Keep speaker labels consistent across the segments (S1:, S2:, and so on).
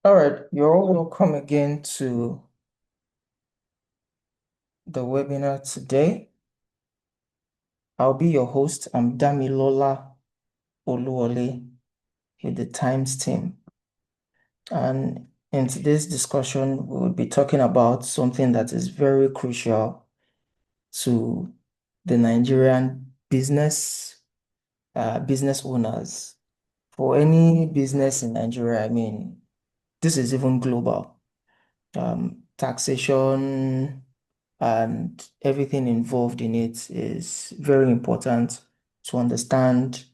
S1: All right, you're all welcome again to the webinar today. I'll be your host. I'm Damilola Oluwole with the Tyms team. And in today's discussion, we'll be talking about something that is very crucial to the Nigerian business owners. For any business in Nigeria, this is even global. Taxation and everything involved in it is very important to understand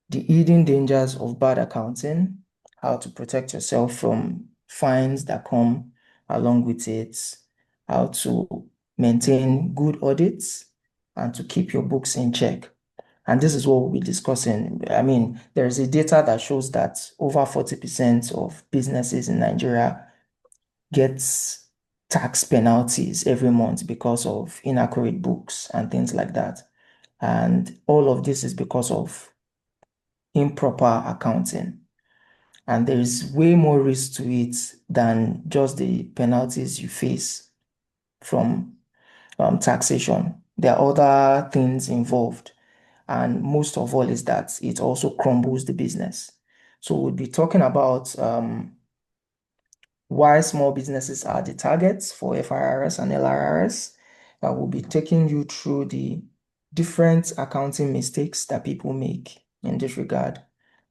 S1: the hidden dangers of bad accounting, how to protect yourself from fines that come along with it, how to maintain good audits, and to keep your books in check. And this is what we'll be discussing. There's a data that shows that over 40% of businesses in Nigeria gets tax penalties every month because of inaccurate books and things like that. And all of this is because of improper accounting. And there is way more risk to it than just the penalties you face from taxation. There are other things involved. And most of all is that it also crumbles the business. So we'll be talking about why small businesses are the targets for FIRS and LRRS. I will be taking you through the different accounting mistakes that people make in this regard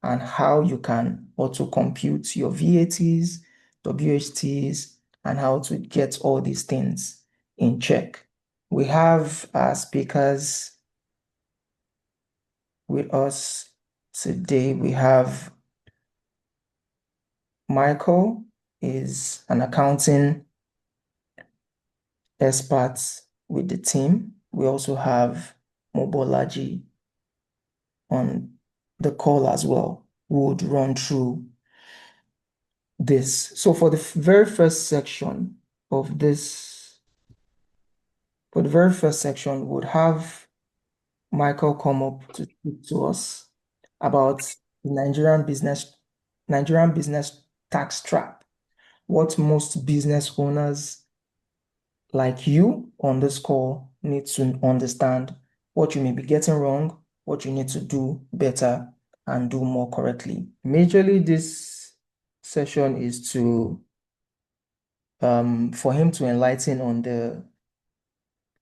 S1: and how you can auto compute your VATs, WHTs, and how to get all these things in check. We have our speakers with us today. We have Michael, is an accounting experts with the team. We also have Mobolaji on the call as well, who would run through this. So very first section of this, for the very first section, we would have Michael come up to speak to us about the Nigerian business tax trap, what most business owners like you on this call need to understand, what you may be getting wrong, what you need to do better and do more correctly. Majorly, this session is to for him to enlighten on the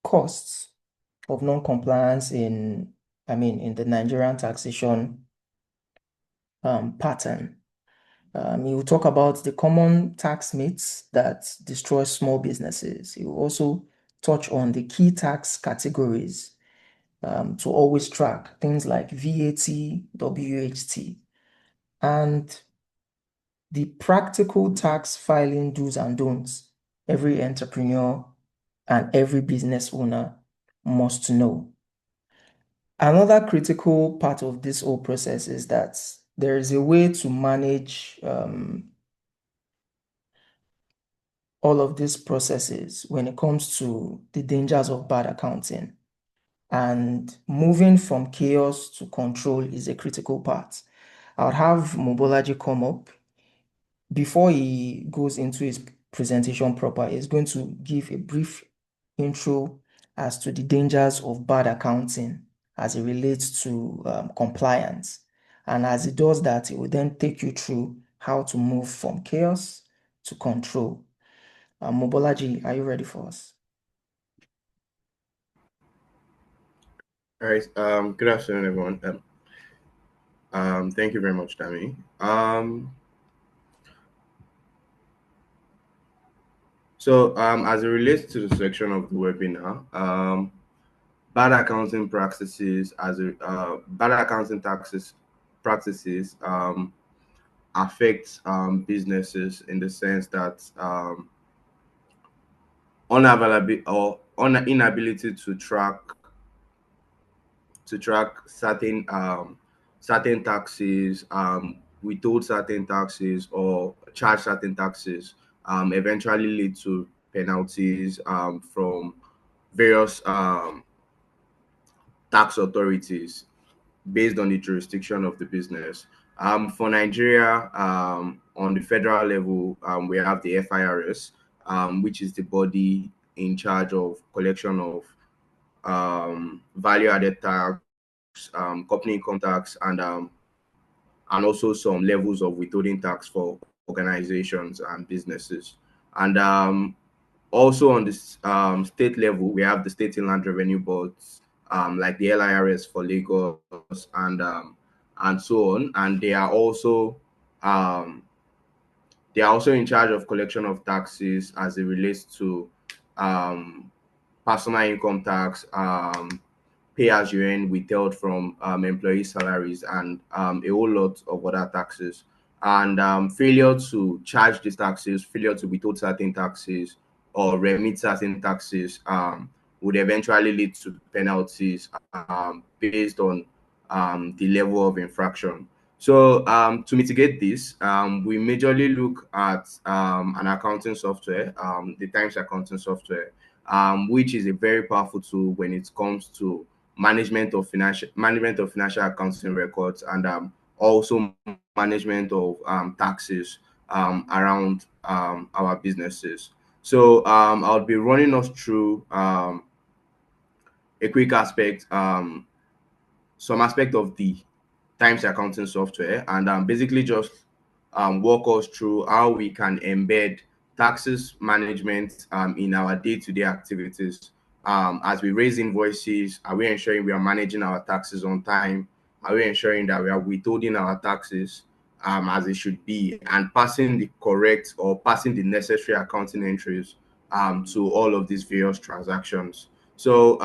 S1: costs of non-compliance in the Nigerian taxation pattern. He will talk about the common tax myths that destroy small businesses. He will also touch on the key tax categories to always track, things like VAT, WHT, and the practical tax filing do's and don'ts every entrepreneur and every business owner must know. Another critical part of this whole process is that there is a way to manage all of these processes when it comes to the dangers of bad accounting. And moving from chaos to control is a critical part. I would have Mobolaji come up. Before he goes into his presentation proper, he's going to give a brief intro as to the dangers of bad accounting as it relates to compliance. And as he does that, he will then take you through how to move from chaos to control. Mobolaji, are you ready for us?
S2: All right. Good afternoon, everyone. Thank you very much, Dami. As it relates to the section of the webinar, bad accounting practices bad accounting taxes practices affect businesses in the sense that unavailability or inability to track certain taxes, withhold certain taxes, or charge certain taxes, eventually lead to penalties from various tax authorities based on the jurisdiction of the business. For Nigeria, on the federal level, we have the FIRS, which is the body in charge of collection of value-added tax, company income tax, and also some levels of withholding tax for organizations and businesses. And also on this state level, we have the state inland revenue boards, like the LIRS for Lagos and so on. And um, they are also in charge of collection of taxes as it relates to um, personal income tax, pay as you earn withheld from employee salaries, and a whole lot of other taxes. And failure to charge these taxes, failure to withhold certain taxes, or remit certain taxes would eventually lead to penalties based on the level of infraction. So to mitigate this, we majorly look at an accounting software, the Times accounting software, which is a very powerful tool when it comes to management of financial accounting records, and also management of taxes around our businesses. So I'll be running us through a quick aspect, some aspect of the Times accounting software, and basically just walk us through how we can embed taxes management in our day-to-day activities. As we raise invoices, are we ensuring we are managing our taxes on time? Are we ensuring that we are withholding our taxes as it should be, and passing the correct or passing the necessary accounting entries to all of these various transactions? So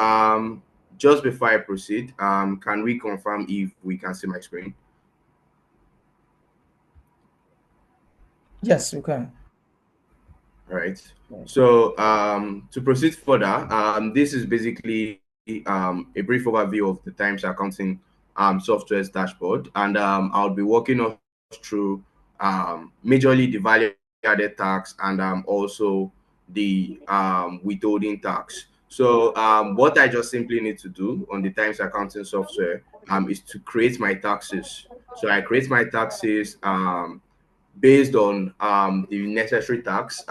S2: just before I proceed, can we confirm if we can see my screen?
S1: Yes, we can.
S2: All right.
S1: Yeah.
S2: So to proceed further, this is basically a brief overview of the Times accounting software's dashboard, and I'll be walking us through majorly the value added tax, and also the withholding tax. So what I just simply need to do on the Times accounting software is to create my taxes. So I create my taxes based on the necessary tax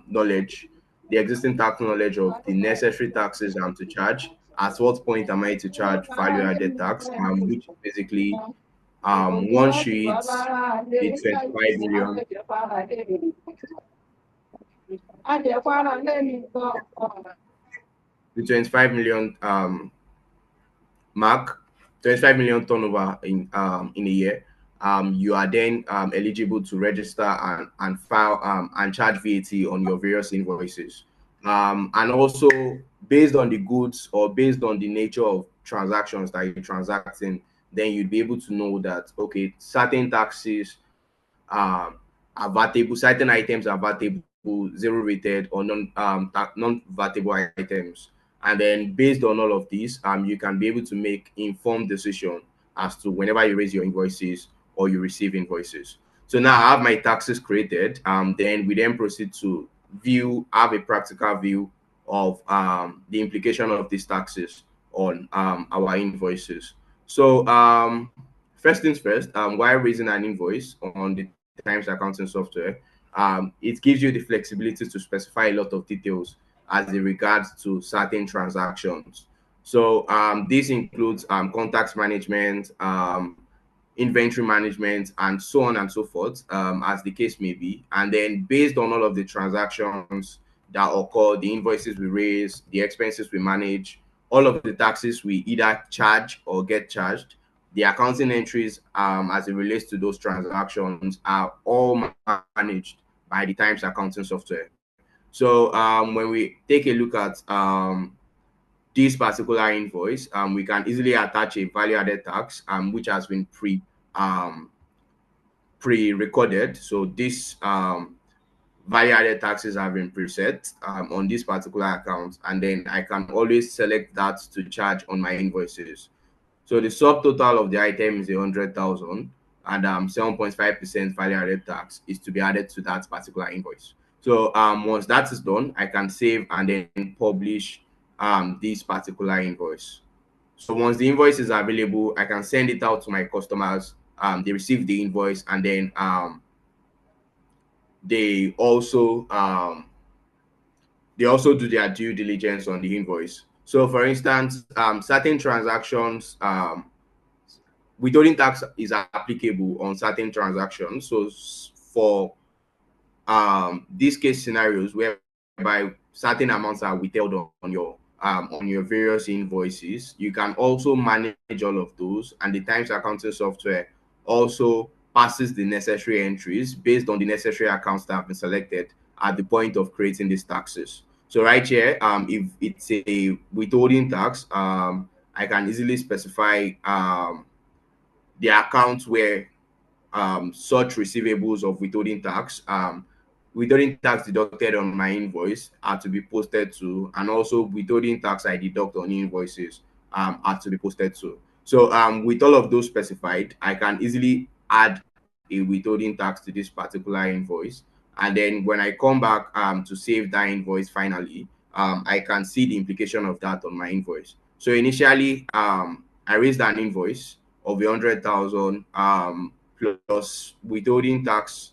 S2: knowledge, the existing tax knowledge of the necessary taxes to charge. At what point am I to charge value added tax, which is basically once you hit the 25 million, the 25 million mark, 25 million turnover in a year, you are then eligible to register and file and charge VAT on your various invoices. And also based on the goods or based on the nature of transactions that you're transacting, then you'd be able to know that okay, certain taxes are vatable, certain items are vatable, zero rated, or non-vatable items. And then based on all of these, you can be able to make informed decision as to whenever you raise your invoices or you receive invoices. So now I have my taxes created. Then we then proceed to have a practical view of the implication of these taxes on our invoices. So first things first, while raising an invoice on the Times accounting software, it gives you the flexibility to specify a lot of details as it regards to certain transactions. So this includes contacts management, inventory management, and so on and so forth, as the case may be. And then based on all of the transactions that occur, the invoices we raise, the expenses we manage, all of the taxes we either charge or get charged, the accounting entries as it relates to those transactions are all managed by the Times accounting software. So when we take a look at this particular invoice, we can easily attach a value-added tax, which has been um, pre-recorded. So this value-added taxes have been preset on this particular account, and then I can always select that to charge on my invoices. So the subtotal of the item is 100,000, and 7.5% value-added tax is to be added to that particular invoice. So once that is done, I can save and then publish this particular invoice. So once the invoice is available, I can send it out to my customers they receive the invoice, and then they also um, they also do their due diligence on the invoice. So, for instance, certain transactions, withholding tax is applicable on certain transactions. So, for these case scenarios whereby certain amounts are withheld on your various invoices, you can also manage all of those, and the Times accounting software also passes the necessary entries based on the necessary accounts that have been selected at the point of creating these taxes. So right here, if it's a withholding tax, I can easily specify the accounts where such receivables of withholding tax deducted on my invoice are to be posted to, and also withholding tax I deduct on invoices are to be posted to. So with all of those specified, I can easily add a withholding tax to this particular invoice. And then when I come back to save that invoice finally, I can see the implication of that on my invoice. So initially, I raised an invoice of 100,000 plus withholding tax,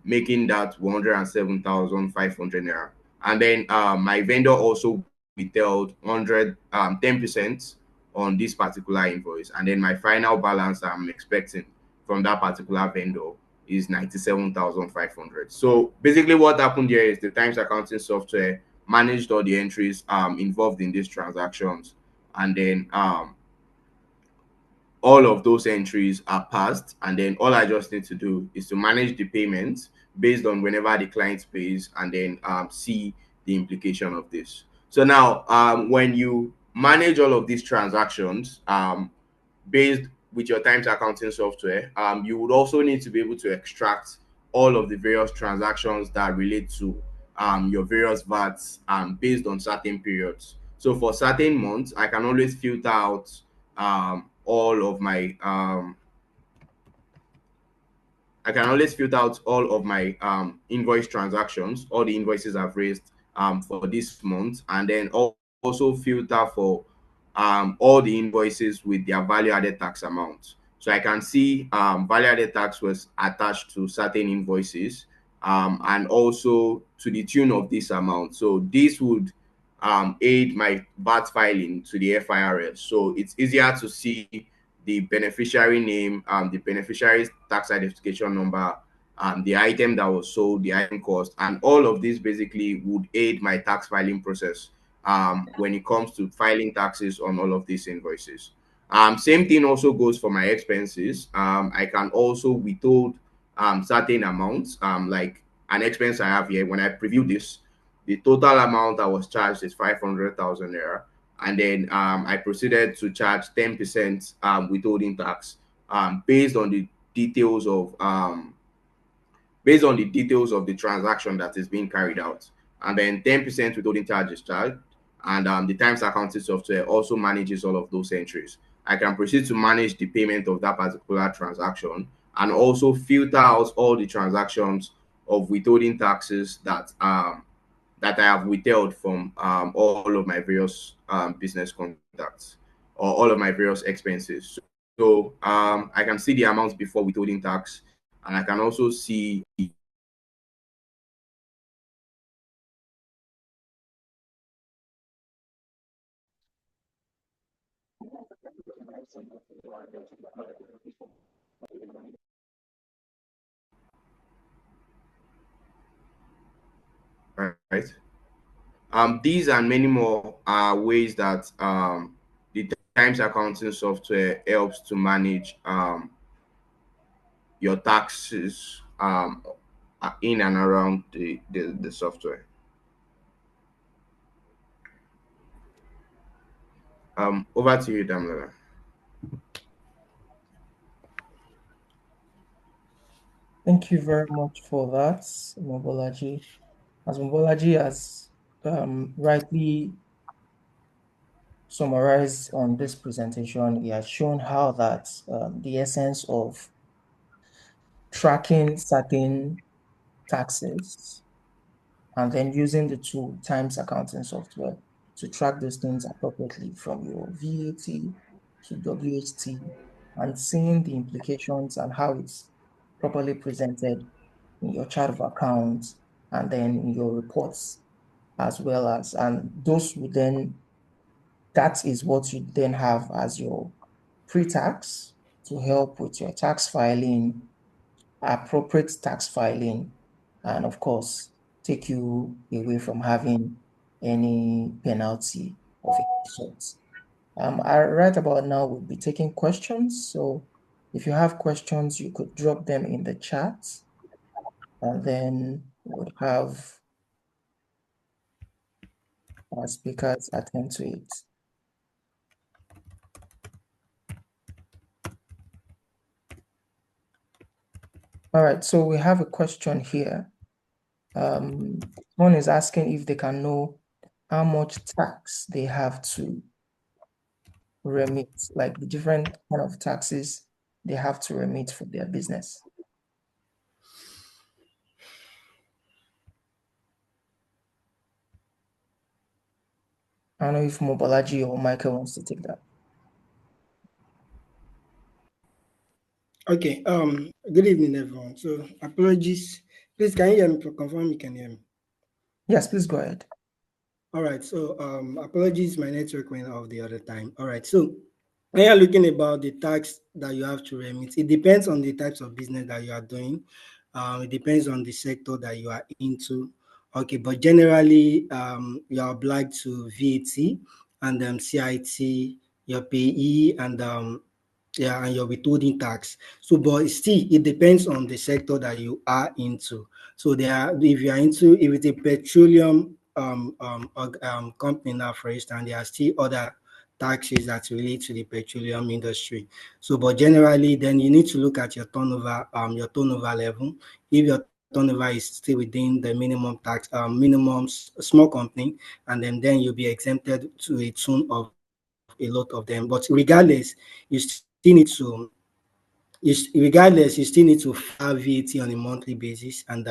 S2: making that 107,500 naira. And then my vendor also withheld 10% on this particular invoice. And then my final balance I'm expecting from that particular vendor is 97,500. So basically, what happened here is the Times accounting software managed all the entries involved in these transactions, and then all of those entries are passed, and then all I just need to do is to manage the payments based on whenever the client pays, and then see the implication of this. So now when you manage all of these transactions based with your Times accounting software, you would also need to be able to extract all of the various transactions that relate to your various VATs based on certain periods. So for certain months, I can always filter out all of my I can always filter out all of my invoice transactions, all the invoices I've raised for this month, and then also filter for all the invoices with their value added tax amount. So I can see value added tax was attached to certain invoices, and also to the tune of this amount. So this would aid my VAT filing to the FIRS. So it's easier to see the beneficiary name, the beneficiary's tax identification number, the item that was sold, the item cost, and all of this basically would aid my tax filing process when it comes to filing taxes on all of these invoices. Same thing also goes for my expenses. I can also withhold certain amounts, like an expense I have here. When I preview this, the total amount I was charged is 500,000 naira, and then I proceeded to charge 10% withholding tax based on the details of the transaction that is being carried out, and then 10% withholding charge is charged, and the Times accounting software also manages all of those entries. I can proceed to manage the payment of that particular transaction, and also filter out all the transactions of withholding taxes that I have withheld from all of my various business contacts, or all of my various expenses. So I can see the amounts before withholding tax, and I can also see right. These and many more are ways that the Times accounting software helps to manage your taxes in and around the software. Over to you, Damla.
S1: Thank you very much for that, Mobolaji. As Mobolaji has rightly summarized on this presentation, he has shown how that the essence of tracking certain taxes and then using the tool Times accounting software to track those things appropriately, from your VAT to WHT and seeing the implications and how it's properly presented in your chart of accounts and then in your reports as well as, and those would then, that is what you then have as your pre-tax to help with your tax filing, appropriate tax filing, and of course, take you away from having any penalty of any sort. Right about now, we'll be taking questions. So if you have questions, you could drop them in the chat, and then we'll have our speakers attend to it. All right, so we have a question here. One is asking if they can know how much tax they have to remit, like the different kind of taxes they have to remit for their business. I don't know if Mobalaji or Michael wants to take that.
S3: Okay. Good evening, everyone. So apologies. Please, can you hear me? Confirm you can hear me.
S1: Yes, please go ahead.
S3: All right. So apologies, my network went off the other time. All right. So when you're looking about the tax that you have to remit, it depends on the types of business that you are doing. It depends on the sector that you are into. Okay, but generally, you are obliged to VAT and CIT, your payee, and yeah, and your withholding tax. So, but still, it depends on the sector that you are into. So, there are, if you are into, if it's a petroleum company now, for instance, there are still other taxes that relate to the petroleum industry. So, but generally, then you need to look at your turnover level. If your turnover is still within the minimum tax, small company, and then you'll be exempted to a tune of a lot of them. But regardless, you still need to regardless, you still need to file VAT on a monthly basis, and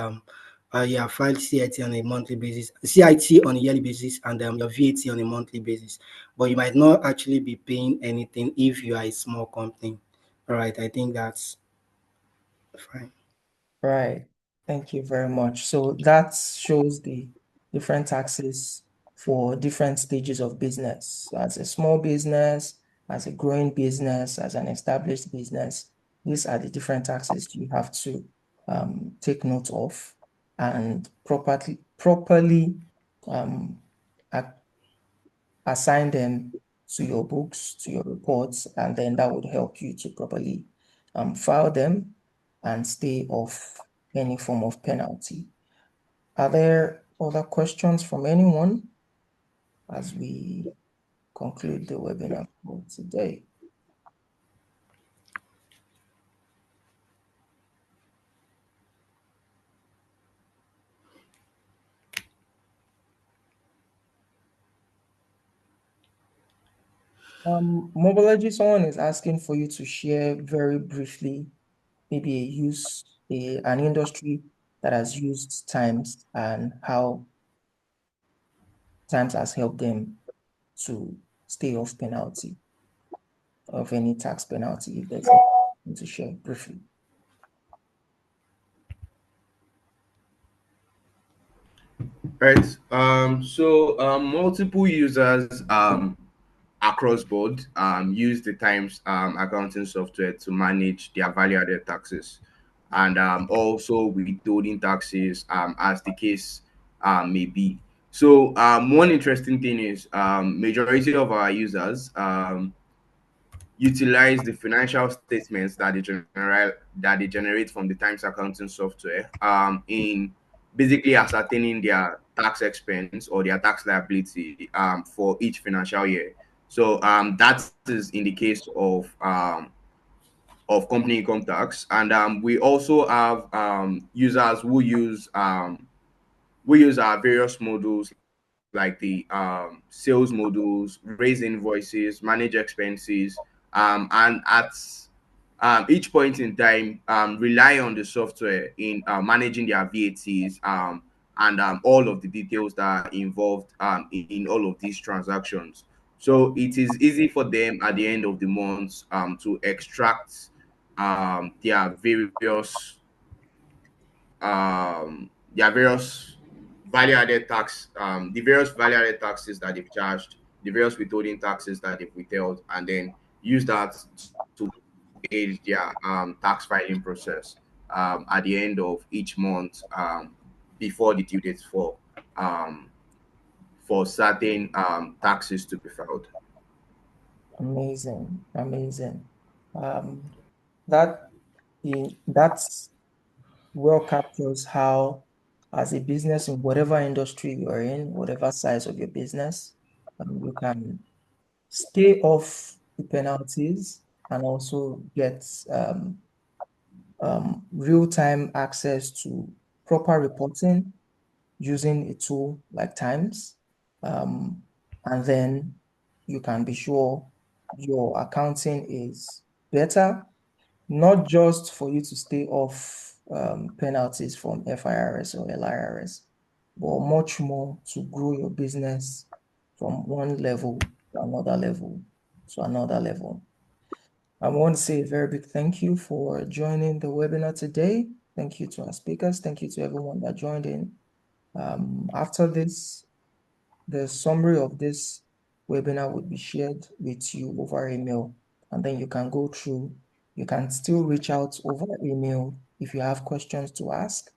S3: file CIT on a monthly basis, CIT on a yearly basis, and your VAT on a monthly basis. But you might not actually be paying anything if you are a small company. All right, I think that's fine.
S1: Right. Thank you very much. So that shows the different taxes for different stages of business. So as a small business, as a growing business, as an established business, these are the different taxes you have to take note of and properly um, assign them to your books, to your reports, and then that would help you to properly file them and stay off any form of penalty. Are there other questions from anyone as we conclude the webinar for today? Mobilogy, someone is asking for you to share very briefly, maybe an industry that has used Tyms and how Tyms has helped them to stay off penalty, of any tax penalty, if there's anything to share briefly.
S2: Right. Multiple users across board use the Times accounting software to manage their value-added taxes, and also withholding taxes as the case may be. So one interesting thing is majority of our users utilize the financial statements that they generate from the Times accounting software in basically ascertaining their tax expense or their tax liability for each financial year. So that is in the case of company income tax, and we also have users who use our various modules like the sales modules, raise invoices, manage expenses, and at each point in time, rely on the software in managing their VATs and all of the details that are involved in all of these transactions. So it is easy for them at the end of the month to extract their various value added tax, the various value added taxes that they've charged, the various withholding taxes that they've withheld, and then use that to aid their tax filing process at the end of each month, before the due dates um, for certain taxes to be filed.
S1: Amazing, amazing. Um, that that's well captures how, as a business in whatever industry you are in, whatever size of your business, you can stay off the penalties and also get real-time access to proper reporting using a tool like Tyms. And then you can be sure your accounting is better, not just for you to stay off penalties from FIRS or LIRS, but much more to grow your business from one level to another level to another level. I want to say a very big thank you for joining the webinar today. Thank you to our speakers. Thank you to everyone that joined in. After this, the summary of this webinar would be shared with you over email, and then you can go through. You can still reach out over email if you have questions to ask.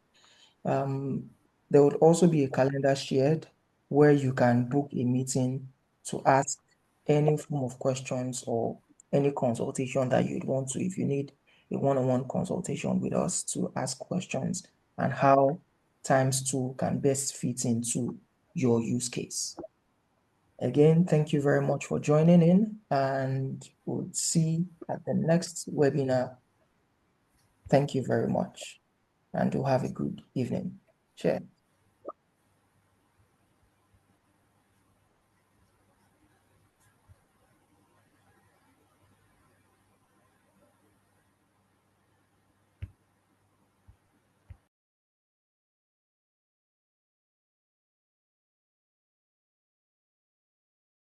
S1: There would also be a calendar shared where you can book a meeting to ask any form of questions or any consultation that you'd want to, if you need a one-on-one consultation with us to ask questions and how Tyms 2 can best fit into your use case. Again, thank you very much for joining in, and we'll see at the next webinar. Thank you very much, and you'll have a good evening. Share.